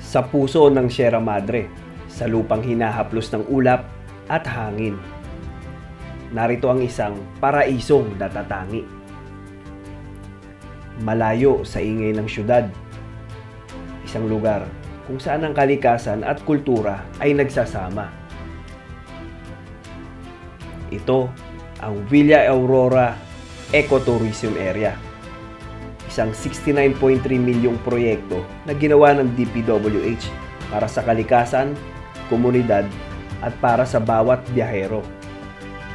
sa puso ng Sierra Madre, sa lupang hinahaplos ng ulap at hangin. Narito ang isang paraisong natatangi. Malayo sa ingay ng syudad, isang lugar kung saan ang kalikasan at kultura ay nagsasama. Ito ang Villa Aurora Ecotourism Area, isang 69.3 milyong proyekto na ginawa ng DPWH para sa kalikasan, komunidad at para sa bawat biyahero.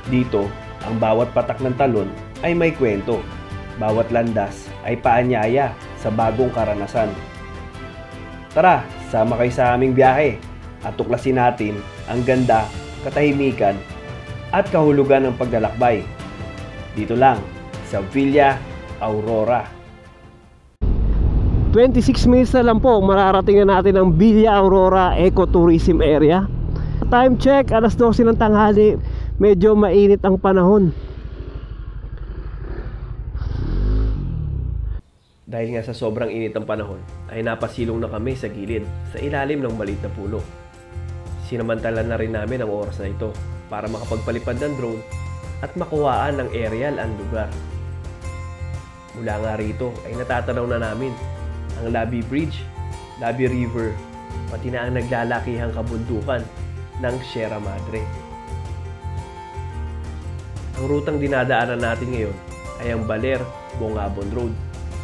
Dito, ang bawat patak ng talon ay may kwento. Bawat landas ay paanyaya sa bagong karanasan. Tara, sama kayo sa aming biyahe at tuklasin natin ang ganda, katahimikan at kahulugan ng paglalakbay. Dito lang sa Villa Aurora. 26 minutes na lang po, mararating na natin ang Villa Aurora Ecotourism Area. Time check, alas 12 ng tanghali. Medyo mainit ang panahon. Dahil nga sa sobrang init ng panahon, ay napasilong na kami sa gilid, sa ilalim ng maliit na puno. Sinamantala na rin namin ang oras na ito para makapagpalipad ng drone at makuhaan ng aerial ang lugar. Mula nga rito ay natatanaw na namin ang Labi Bridge, Labi River, pati na ang naglalakihang kabundukan ng Sierra Madre. Ang rutang dinadaanan natin ngayon ay ang Baler-Bongabon Road.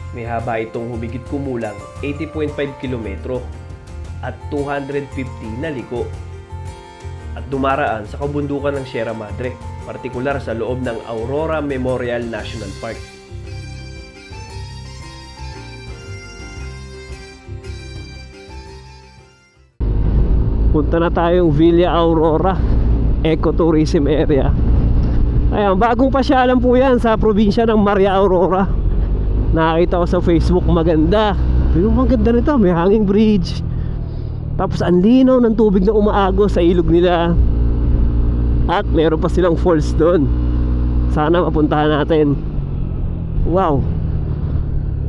May haba itong humigit kumulang 80.5 kilometro at 250 na liko. At dumaraan sa kabundukan ng Sierra Madre, partikular sa loob ng Aurora Memorial National Park. Punta na tayong Villa Aurora Ecotourism Area. Ayan, bagong pasyalan po yan sa probinsya ng Maria Aurora. Nakita ko sa Facebook, maganda. Pero maganda nito, may hanging bridge. Tapos ang linaw ng tubig na umaagos sa ilog nila. At meron pa silang falls doon. Sana mapuntahan natin. Wow,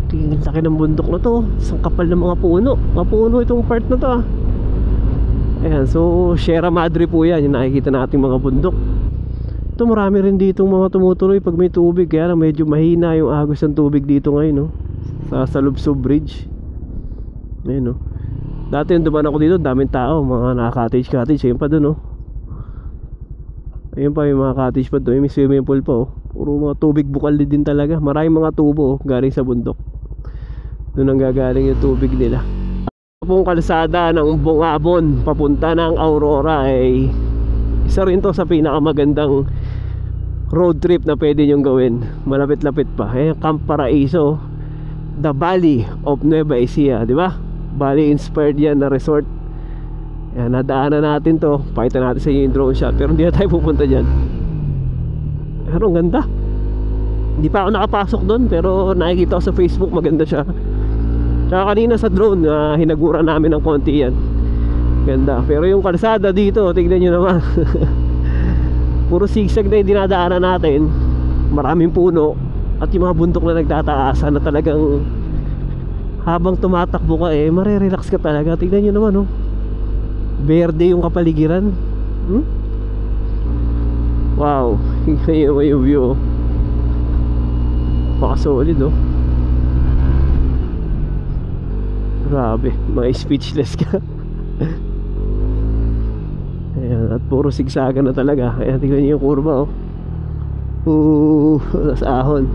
tingin laki ng bundok na to. Isang kapal ng mga puno. Mga puno itong part na to. Ayan, so Sierra Madre po yan, yung nakikita natin mga bundok. Ito, marami rin dito mga tumutuloy pag may tubig. Kaya lang medyo mahina yung agos ng tubig dito ngayon, no? Sa Lubsob Bridge. Ayun, no? Dati yung dumaan ako dito, daming tao, mga naka-cottage. Ayun pa dun, no? Ayun pa yung mga cottage pa doon. May swimming pool pa, oh. Puro mga tubig bukal din talaga. Maraming mga tubo, oh, galing sa bundok. Doon ang gagaling yung tubig nila. Pong kalsada ng Bongabon papunta ng Aurora ay isa rin to sa pinakamagandang road trip na pwede nyong gawin. Malapit-lapit pa. Camp Paraiso, the Valley of Nueva Ecija, di ba? Bali inspired yan na resort. Yan, nadaanan natin to. Pakita natin sa inyo yung drone shot, pero hindi na tayo pupunta dyan. Pero ang ganda. Hindi pa ako nakapasok doon, pero nakikita ko sa Facebook, maganda siya. Tsaka kanina sa drone, hinagura namin ng konti yan. Ganda. Pero yung kalsada dito, tignan nyo naman. Puro sigsag na yung dinadaanan natin. Maraming puno. At yung mga bundok na nagtataasan na talagang habang tumatakbo ka, marirelax ka talaga. Tignan nyo naman, oh. Berde yung kapaligiran. Wow. Tignan nyo yung view, oh. Pakasolid, oh. Grabe, may speechless ka. Ayan, at puro sigsagan na talaga. Ayan, tingnan niyo yung kurba, oh. That's ahon.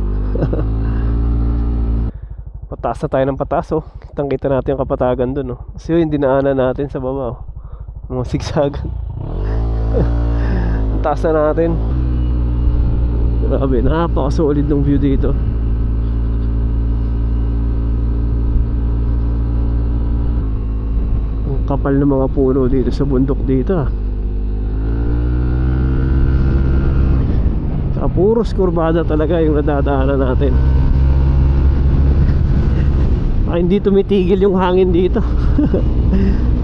Pataas na tayo ng pataas, oh. Kitang-kita natin yung kapatagan dun, oh. Kasi yung dinaanan natin sa baba, oh. Mga sigsagan. Ang taas na natin. Grabe, napaka-solid ng view dito. Kapal ng mga puno dito sa bundok dito, Saka puros kurbada talaga yung nadadaanan natin. Hindi tumitigil yung hangin dito.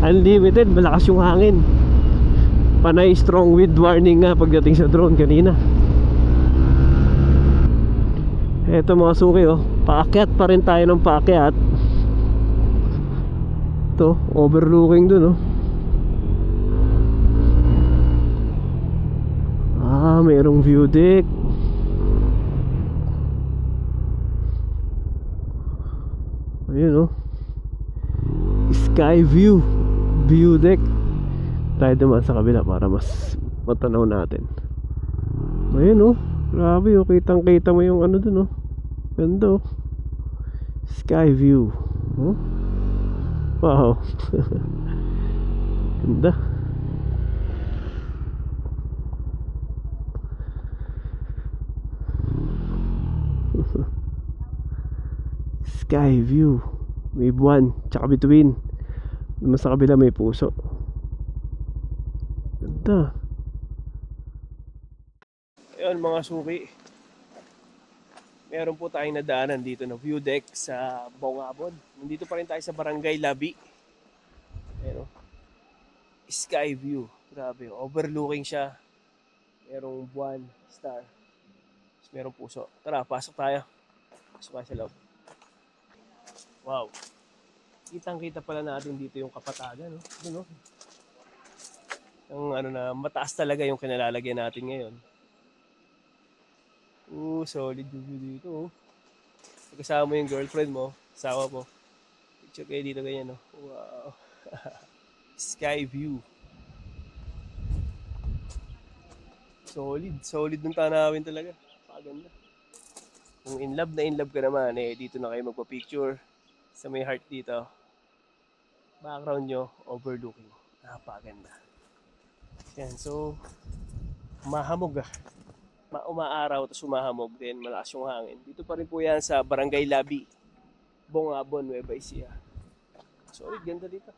Unlimited, malakas yung hangin. Panay strong wind warning nga pagdating sa drone kanina. Eto mga suki, oh. Paakyat pa rin tayo ng paakyat. Ito, overlooking dun, oh. Mayroong view deck. Ayun, oh. Sky view deck. Tayo naman sa kabila para mas matanaw natin. Ayun, oh. Grabe, oh. Kitang kita mo yung ano dun, oh. Ganda, oh. Sky view, oh. Wow. Ganda. Sky view. May buwan, tsaka bituin. Naman sa kabila may puso. Ganda. Ayun mga suki, meron po tayong nadaanan dito na view deck sa Bongabon. Nandito pa rin tayo sa Barangay Labi. Ayun, sky view. Grabe, overlooking siya. Merong buwan, star. Merong puso. Tara, pasok tayo. Pasok tayo sa loob. Wow. Kitang-kita pala natin dito yung Kapatagan, no? Doon, no? Ang ano na, mataas talaga yung kinalalagyan natin ngayon. Solid view dito, oh. Kasama mo yung girlfriend mo, asawa mo. Picture kayo dito ganyan, no? Wow. Sky view. Solid ng tanawin talaga. Paganda. Kung in love ka naman, dito na kayo magpa-picture. Sa may heart dito, background nyo, overlooking. Napaganda. Yan, so mahamog, umaaraw, tapos umahamog din, malakas yung hangin. Dito pa rin po yan sa Barangay Labi, Bongabon, Nueva Ecija. Solid, ganda dito.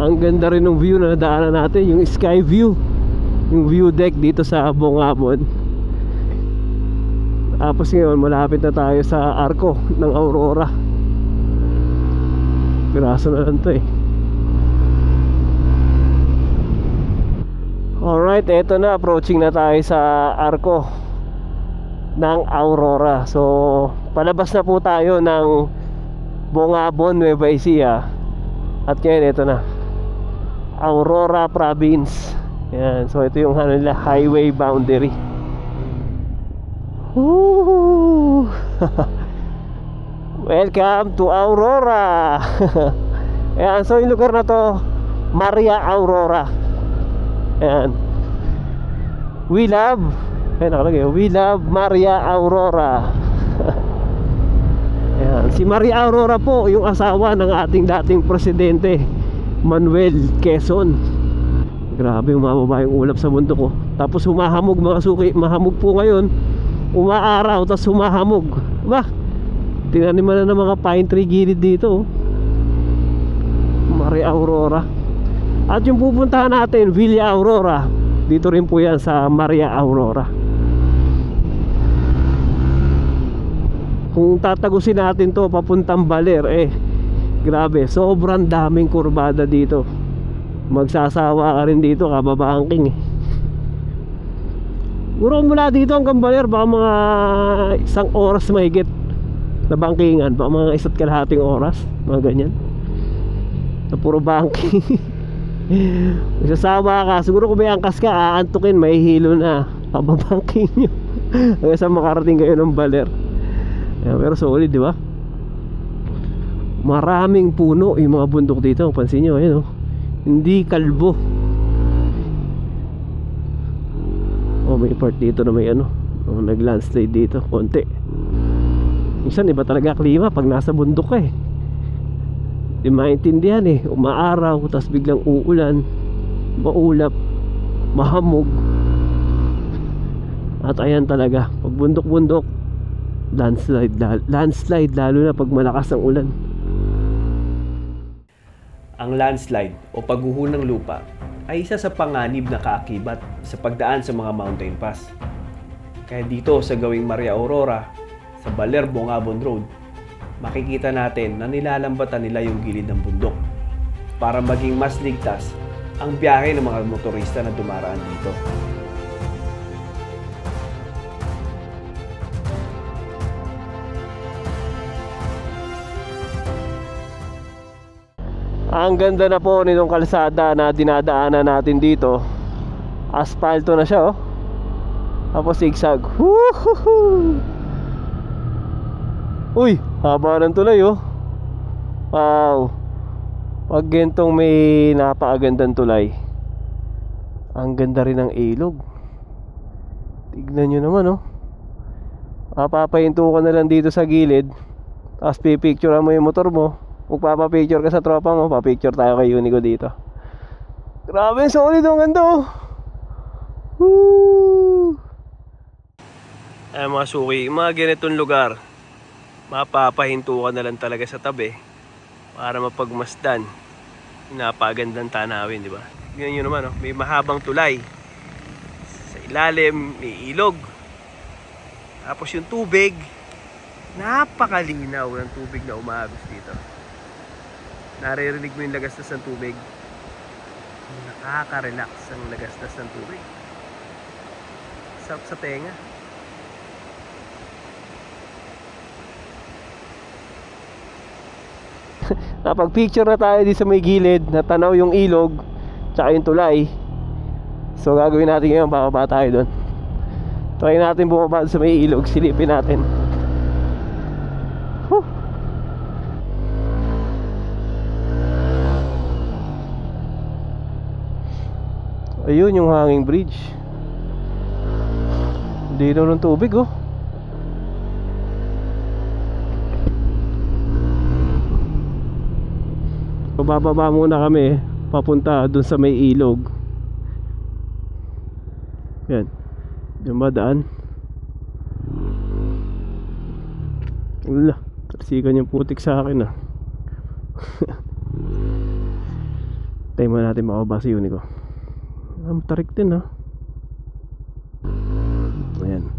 Ang ganda rin ng view na nadaanan natin, yung sky view, yung view deck dito sa Bongabon. Tapos ngayon malapit na tayo sa Arco ng Aurora. Piraso na lang to, eh. Alright, eto na, approaching na tayo sa Arco ng Aurora. So palabas na po tayo ng Bongabon, Nueva Ecija. At ngayon eto na, Aurora Province. Yan, so ito yung ano nila, highway boundary. Woo! Welcome to Aurora. Yan, so yung lugar na to, Maria Aurora. Yan. We love, nakalagay, we love Maria Aurora. Yan, si Maria Aurora po yung asawa ng ating dating presidente Manuel Quezon. Grabe, umababa yung ulap sa bundok, oh. Tapos humahamog mga suki. Mahamog po ngayon. Umaaraw, tapos humahamog. Ba? Tinaniman na ng mga pine tree gilid dito, oh. Maria Aurora. At yung pupuntahan natin, Villa Aurora. Dito rin po yan sa Maria Aurora. Kung tatagusin natin to papuntang Baler, grabe, sobrang daming kurbada dito. Magsasawa ka rin dito, kababangking, eh. Siguro mula dito hanggang Baler, baka mga 1 oras mahigit na bangkingan. Baka mga 1.5 oras, mga ganyan, na puro bangking. Magsasawa ka, siguro kung may angkas ka, aantukin, mahihilo na, kababangking nyo. Hanggang sa makarating kayo ng Baler. Pero solid, di ba? Maraming puno yung mga bundok dito. Pansin nyo, ayun, oh. Hindi kalbo. Oh, may part dito na may ano, nag-landslide dito, konti. Minsan iba talaga klima pag nasa bundok ka, eh. Di maintindihan, eh. Umaaraw, tapos biglang uulan, maulap, mahamog. At ayan talaga, pag bundok-bundok, landslide lalo na pag malakas ang ulan. Ang landslide o pagguho ng lupa ay isa sa panganib na kaakibat sa pagdaan sa mga mountain pass. Kaya dito sa gawing Maria Aurora, sa Baler Bongabon Road, makikita natin na nilalambatan nila yung gilid ng bundok para maging mas ligtas ang biyahe ng mga motorista na dumaraan dito. Ang ganda na po nitong kalsada na dinadaanan natin dito. Aspalto na siya, oh. Tapos zigzag. Woohoo! Uy, haba ng tulay, oh. Wow. Pag gentong may napakagandang tulay, ang ganda rin ng ilog. Tignan nyo naman, oh. Papahinto ka na lang dito sa gilid, tapos pipicturean mo yung motor mo. Magpapapicture ka sa tropa mo, papicture tayo kay Unico dito. Grabe, solid, ang ganda, oh. Woo! Ay mga suki, mga ganitong lugar, mapapahinto ka na lang talaga sa tabi para mapagmasdan yung napagandang tanawin, di ba? Tingnan nyo naman, oh, may mahabang tulay, sa ilalim may ilog, tapos yung tubig, napakalinaw ng tubig na umagos dito. Naririnig mo yung lagastas ng tubig. Nakaka-relax ang lagastas ng tubig. Sarap sa tenga. Napag-picture na tayo dito sa may gilid, natanaw yung ilog tsaka yung tulay. So gagawin natin ngayon, bababa tayo doon. Try natin bumaba sa may ilog, silipin natin. Ayun yung hanging bridge. Dino ng tubig, oh. So, bababa muna kami papunta dun sa may ilog. Yan. Yung madaan. Wala, tarsikan yung putik sa akin, ah. Tayo mo natin makababa si Unico. Tarik din, ha. Ayan.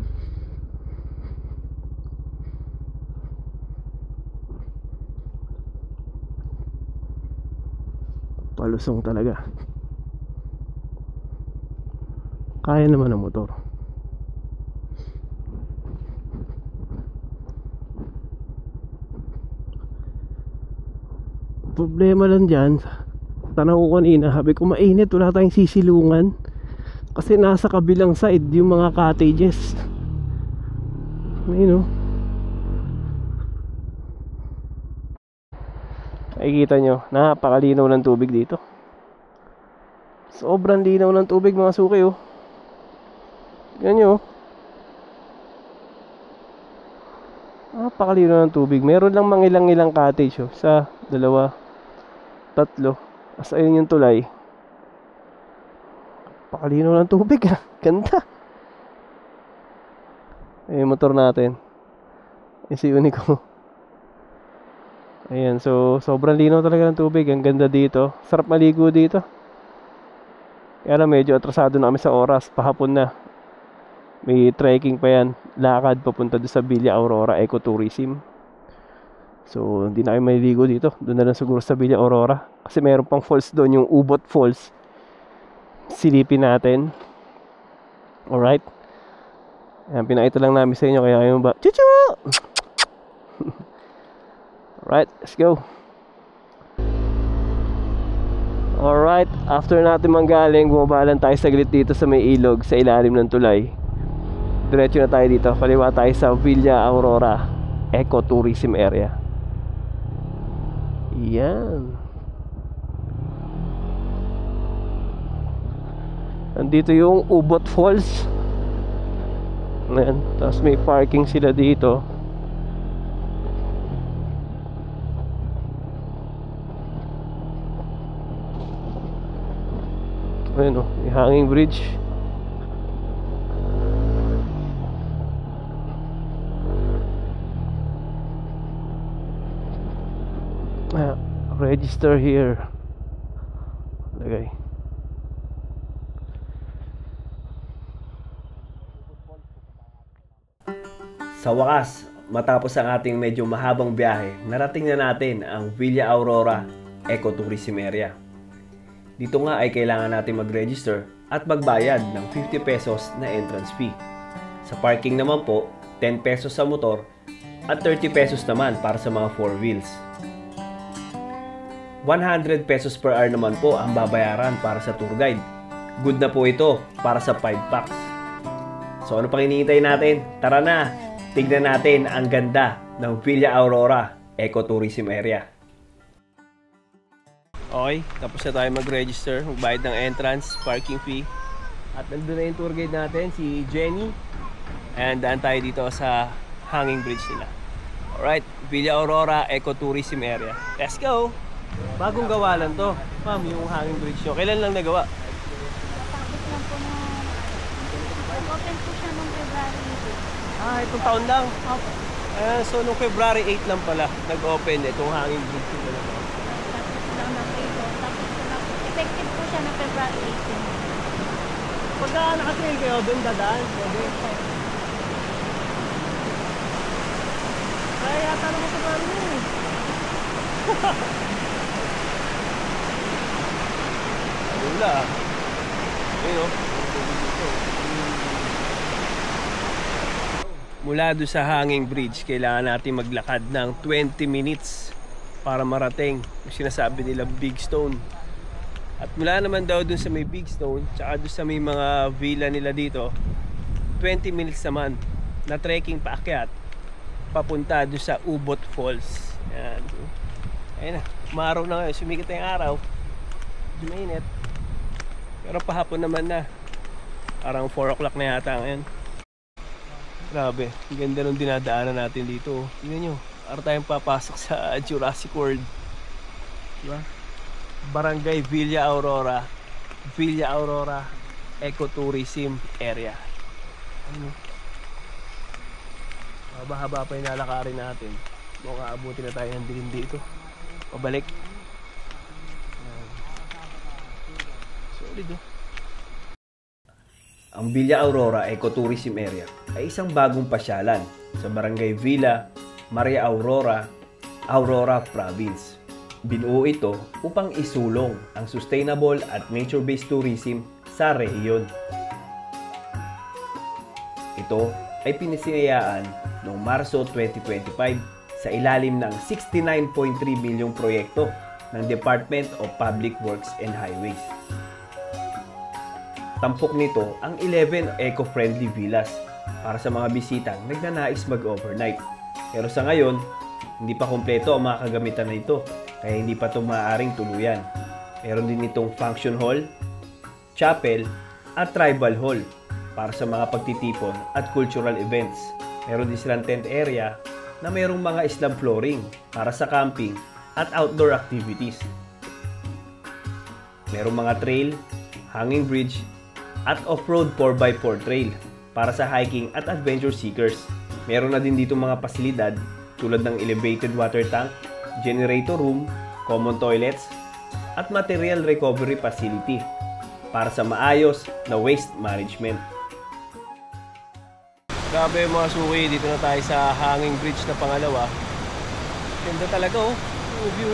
Palusong talaga. Kaya naman ang motor. Problema lang dyan, tanaw ko kanina, sabi ko mainit, wala tayong sisilungan kasi nasa kabilang side yung mga cottages. Ayun, oh. Nakikita nyo, napakalinaw ng tubig dito. Sobrang linaw ng tubig, mga suki, oh. Yan nyo, napakalinaw ng tubig. Meron lang mangilang-ilang cottage, oh. Isa, dalawa, tatlo. As ayun yung tulay. Pakalino ng tubig, ha. Ganda. Ayun motor natin. Ayun si Unico. Ayan, so sobrang linaw talaga ng tubig. Ang ganda dito. Sarap maligo dito. Kaya na medyo atrasado na kami sa oras. Pahapon na. May trekking pa yan. Lakad papunta doon sa Villa Aurora Ecotourism. So, hindi na kayo maliligo dito. Doon na lang siguro sa Villa Aurora. Kasi mayroon pang falls doon, yung Ubot Falls. Silipin natin. Alright. Ayan, pinakita lang namin sa inyo. Kaya kayo ba? Chuchu! Alright, let's go. Alright, after natin manggaling, bumabalan tayo saglit dito sa may ilog, sa ilalim ng tulay. Diretso na tayo dito. Kaliwa tayo sa Villa Aurora Ecotourism area. Yan. Nandito yung Ubot Falls. Ayan. Tapos may parking sila dito. Ayan, oh, may hanging bridge. Register here. Lagay. Sa wakas, matapos ang ating medyo mahabang biyahe, narating na natin ang Villa Aurora Ecotourism Area. Dito nga ay kailangan natin mag-register at magbayad ng 50 pesos na entrance fee. Sa parking naman po, 10 pesos sa motor at 30 pesos naman para sa mga 4 wheels. 100 pesos per hour naman po ang babayaran para sa tour guide. Good na po ito para sa 5 packs. So ano pang hinihintay natin? Tara na! Tignan natin ang ganda ng Villa Aurora Ecotourism Area. Okay, tapos na tayo mag-register, magbayad ng entrance, parking fee. At nandun na yung tour guide natin, si Jenny. And daan tayo dito sa hanging bridge nila. Alright, Villa Aurora Ecotourism Area. Let's go! Bagong gawa lang to, ma'am, yung hanging bridge nyo. Kailan lang nagawa? Tapos lang po na open po siya noong February 8. Itong taon lang. Opo. So, noong February 8 lang pala, nag-open itong hanging bridge nila. Tapos lang na po ito. Tapos lang, effective po siya ng February 18. Pagka nakatrail kayo, doon dadaan. Kaya yata naman sa kami eh. Wala. Ayun o. Mula doon sa hanging bridge, kailangan natin maglakad ng 20 minutes para marating yung sinasabi nila Big Stone. At mula naman daw doon sa may Big Stone, tsaka doon sa may mga villa nila dito, 20 minutes naman na trekking paakyat papunta doon sa Ubot Falls. Yan. Ayun na, umaraw na ngayon, sumikat na yung araw. Medyo mainit. Pero pahapon naman na. Parang 4 o'clock na yata ngayon. Grabe, ang ganda nung dinadaanan natin dito. Tingnan nyo, para tayong papasok sa Jurassic World. Diba? Barangay Villa Aurora Ecotourism Area. Ano? Haba-haba pa yung lalakarin natin. Mukhang aabutin na tayo ng dilim dito. Pabalik. Solid oh. Ang Villa Aurora Ecotourism Area ay isang bagong pasyalan sa Barangay Villa Maria Aurora, Aurora Province. Binuo ito upang isulong ang sustainable at nature-based tourism sa rehiyon. Ito ay pinisinayaan noong Marso 2025 sa ilalim ng 69.3 milyong proyekto ng Department of Public Works and Highways. Tampok nito ang 11 eco-friendly villas para sa mga bisitang nagnanais mag-overnight. Pero sa ngayon, hindi pa kompleto ang mga kagamitan na ito, kaya hindi pa ito maaaring tuluyan. Meron din itong function hall, chapel, at tribal hall para sa mga pagtitipon at cultural events. Meron din silang tent area na mayroong mga slab flooring para sa camping at outdoor activities. Merong mga trail, hanging bridge, at off-road 4x4 trail para sa hiking at adventure seekers. Meron na din dito mga pasilidad tulad ng elevated water tank, generator room, common toilets, at material recovery facility para sa maayos na waste management. Grabe mga suki, dito na tayo sa hanging bridge na pangalawa. Ganda talaga oh, yung view.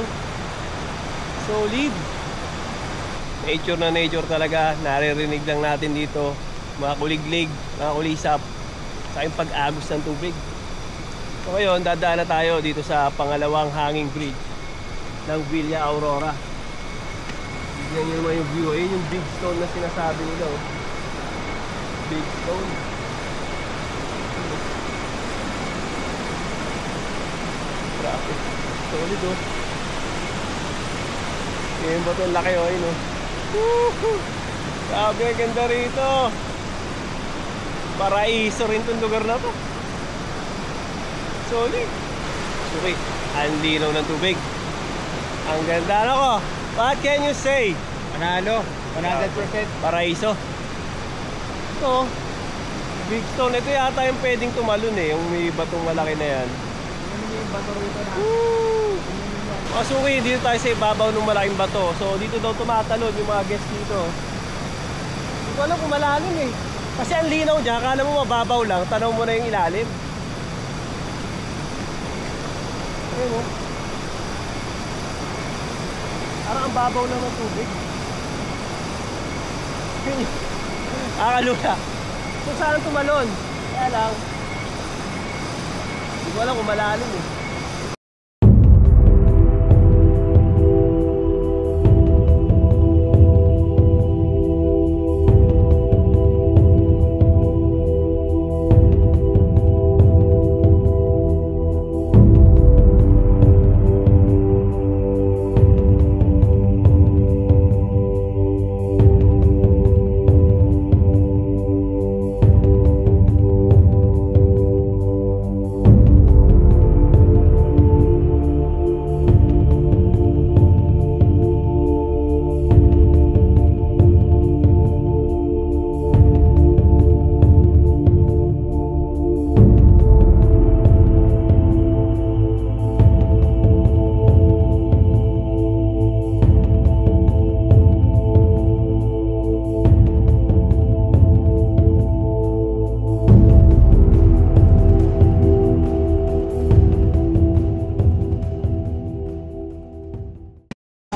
Solid. Nature na nature talaga, naririnig lang natin dito. Mga kuliglig, mga kulisap, sa yung pag-agos ng tubig. So ngayon, dadaan na tayo dito sa pangalawang hanging bridge ng Villa Aurora. Tignan nyo naman yung view, ayun yung Big Stone na sinasabi nila oh. Big Stone. Grabe, solid oh. Yung ba itong laki oh, yun oh. Grabe, ganda rito. Paraiso rin itong lugar na to. Solid. Suki, ang linaw ng tubig. Ang ganda na ko. What can you say? Panalo, 100%. Paraiso. Ito, Big Stone. Ito yata yung pwedeng tumalon eh. Yung may batong malaki na yan. Ano yung bato rito na? Masuki, dito tayo sa ibabaw ng malaking bato. So dito daw tumatalon yung mga guests dito. Hindi ko alam kung malalim eh. Kasi ang linaw dyan, akala mo mababaw lang, tanaw mo na yung ilalim. Ayun o. Parang ang babaw lang ng tubig. Akalula. Kung saan tumalon? Kaya lang, hindi ko alam kung malalim eh.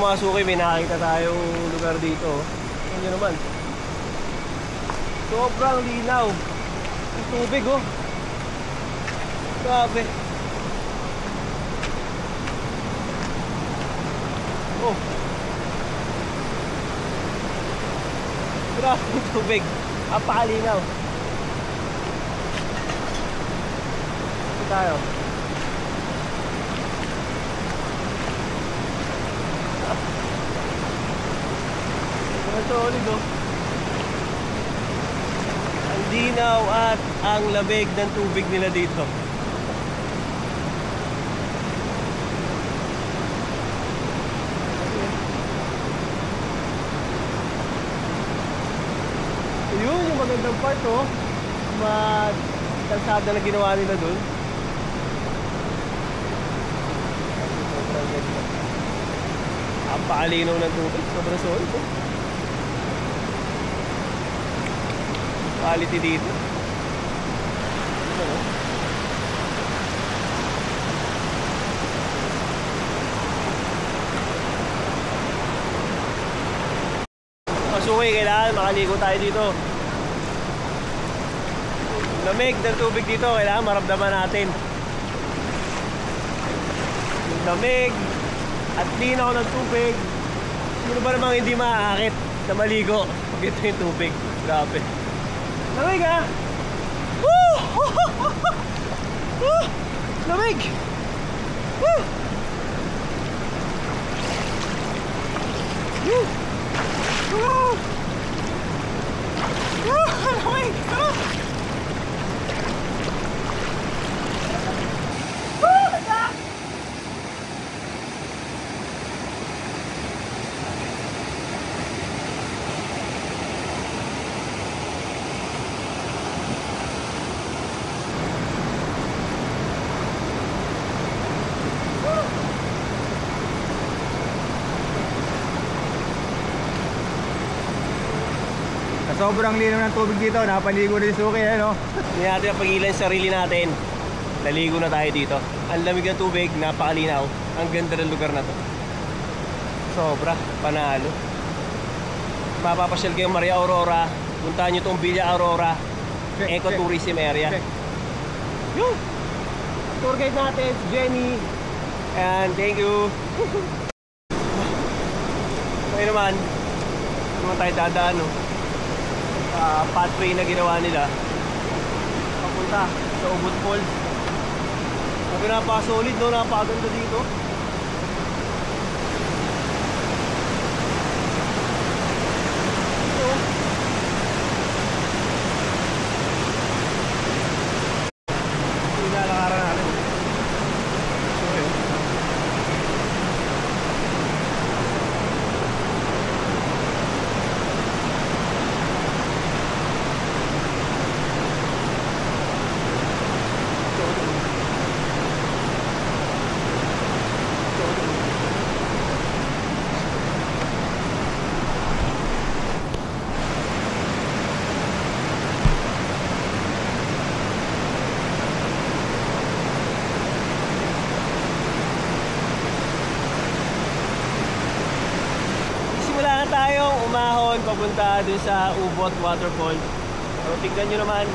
Mga suki, may nakakita tayong lugar dito. Tingnan nyo naman. Sobrang linaw. Yung tubig oh. Grabe. Oh. Grabe yung tubig. Apakalinaw. Ito tayo. Solid oh. Ang linaw at ang lamig ng tubig nila dito. Yun yung magandang part oh. Kalsada na ginawa nila dun. Ang pakalinaw ng tubig. Sobrang solid oh. Quality dito. Ano? Masuki, kailangan makaligo tayo dito. Lamig ng tubig dito, kailangan maramdaman natin. Yung lamig at linaw ng tubig. Sino ba namang hindi maaakit na maligo pag ito yung tubig? Grabe. Lamig ah! Woo! Woo! Lamig! Woo! Woo! Woo! Woo! Lamig! Ah! Sobrang linaw ng tubig dito, napaligo na si Suki no? Hindi natin napagilan yung sarili natin. Naligo na tayo dito. Ang lamig ng tubig, napakalinaw. Ang ganda ng lugar na to. Sobra, panalo. Mapapasyal kayo Maria Aurora. Puntahan nyo itong Villa Aurora Ecotourism Area. Yun! Tour guide natin, si Jenny. And thank you. Ngayon naman tayo dadaan no? Pathway na ginawa nila papunta sa Ubud Falls. Napaka-solid no, napakaganda dito. Nilalakaran natin. papunta dun sa Ubot Waterfall. So tignan nyo naman,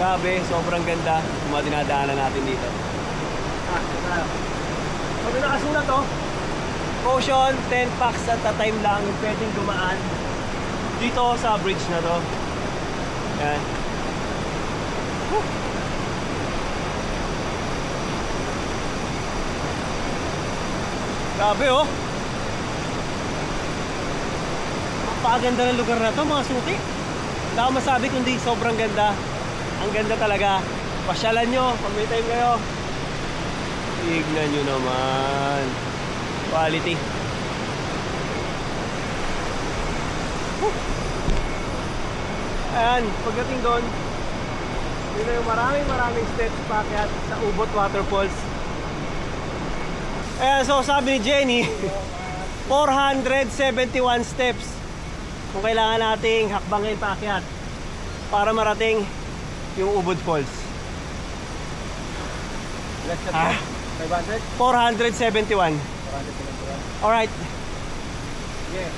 grabe, sobrang ganda yung mga dinadaanan natin dito. Pag nakasulat to, caution, 10 packs at a time lang yung pwedeng dumaan dito sa bridge na to. Yan. Grabe oh. Napakaganda ng lugar na to mga suki. Wala akong masabi kundi sobrang ganda. Ang ganda talaga. Pasyalan nyo pag may time kayo. Tignan nyo naman. Quality. Ayan, pagdating doon, yun na yung maraming steps paakyat sa Ubot Waterfalls. Ayan, so sabi ni Jenny 471 steps kung kailangan nating hakbangin paakyat para marating yung Ubod Falls. 471. Alright.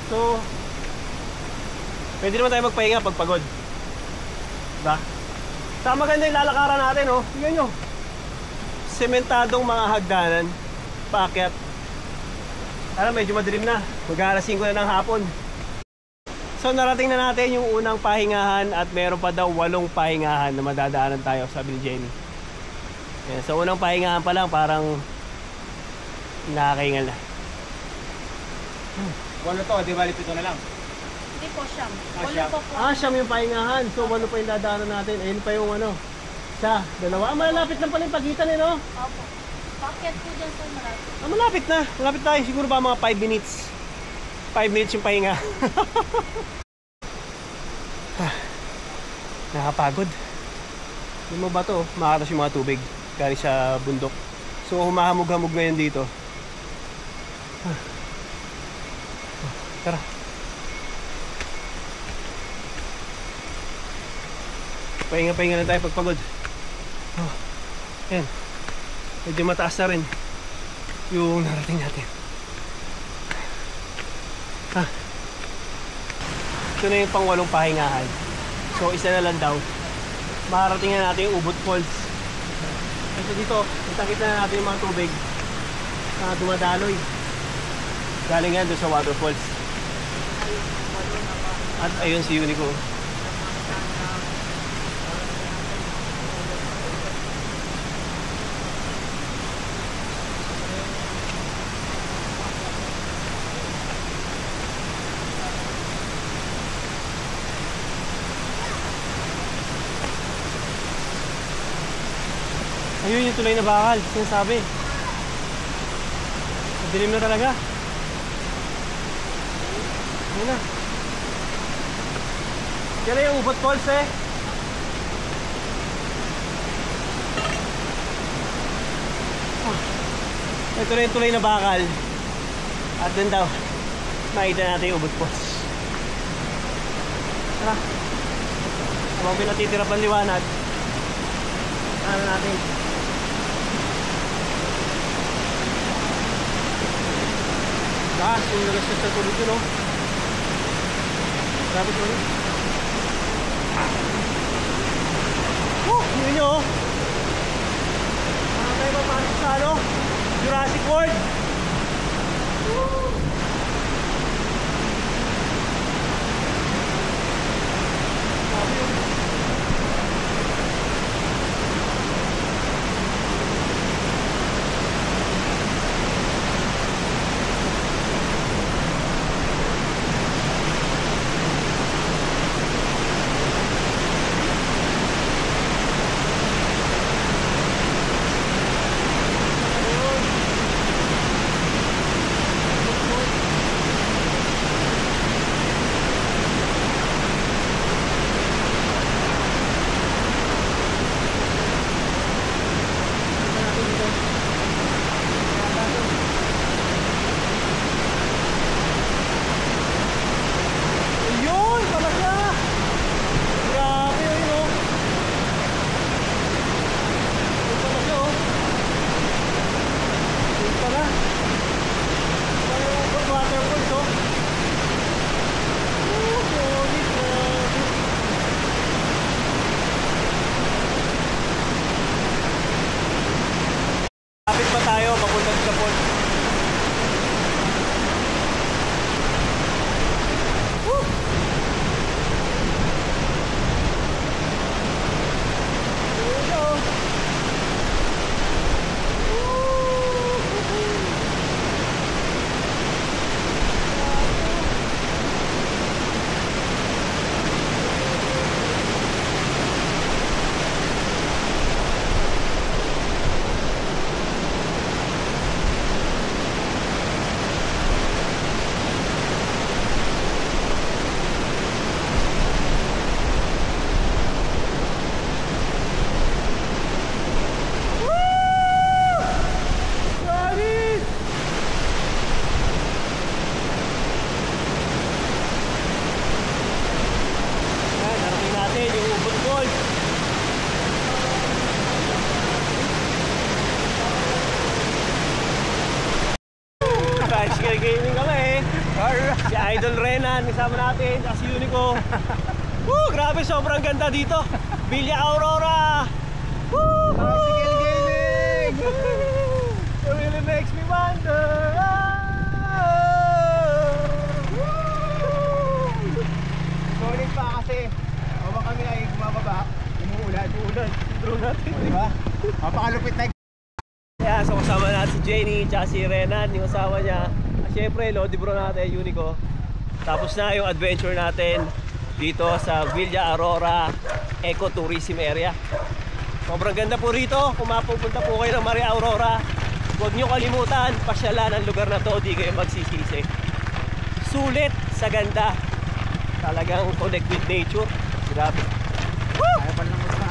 So pwede naman tayo magpahinga pag pagod. Diba? Sa maganda yung lalakaran natin oh. Tingnan nyo, sementadong mga hagdanan paakyat. Alam, medyo madilim na, mag-alas 5 na ng hapon. So narating na natin yung unang pahingahan at meron pa daw 8 pahingahan na madadaanan tayo, sabi ni Jenny. Yan, so unang pahingahan pa lang parang nakakahingal na. Walo to, di ba? Lipito na lang. Hindi po siyam. Siyam. Siyam yung pahingahan. So 8 pa yung dadaanan natin. Ayun pa yung ano, isa, dalawa. Malalapit lang pala yung pagitan eh, no? Opo. Packet po dyan sa malapit. Malapit na. Malapit tayo. Siguro ba mga 5 minutes. 5 minutes yung pahinga. Nakapagod. Yung mga bato, makatas yung mga tubig galing sa bundok. So humahamog-hamog ngayon dito. Tara. Pahinga-pahinga na tayo pagpagod. Ayan. Medyo mataas na rin yung narating natin. Ito na yung pang-8 pahingahan. So isa na lang daw, makarating na natin yung Ubot Falls. Kasi dito, kita na natin yung mga tubig na dumadaloy galing yan doon sa waterfalls. At ayun si Unico. Ayun yung tulay na bakal, sinasabi. Madilim na talaga. Ayun na. Yan na yung Ubot Falls eh. Ito na yung tulay na bakal. At dun daw, makita natin yung Ubot Falls. Tara. Habang pinatitira pang liwanag, ano natin. Yung nagastos sa tubig yun, no? Grabe ko yun. Yun nyo, oh. Tayo papasok sa, ano? Jurassic World. Grabe yun. Renan, kasama natin, at si Unico. Woo, grabe, sobrang ganda dito. Villa Aurora. Woo! Bicycle gaming! It really makes me wonder. Solid pa kasi. Habang kami ay bumababa, umuulan. Drone natin. Di ba? Mapakalupit na. Kaya so kasama natin si Jenny at si Renan, yung asawa niya. At syempre, Lodi Bro natin, Unico. Tapos na yung adventure natin dito sa Villa Aurora Ecotourism Area. Sobrang ganda po rito. Kung mapupunta po kayo ng Maria Aurora, huwag nyo kalimutan, pasyalan ang lugar na to, di kayo magsisisi. Sulit sa ganda. Talagang connect with nature. Grabe. Kaya pa lang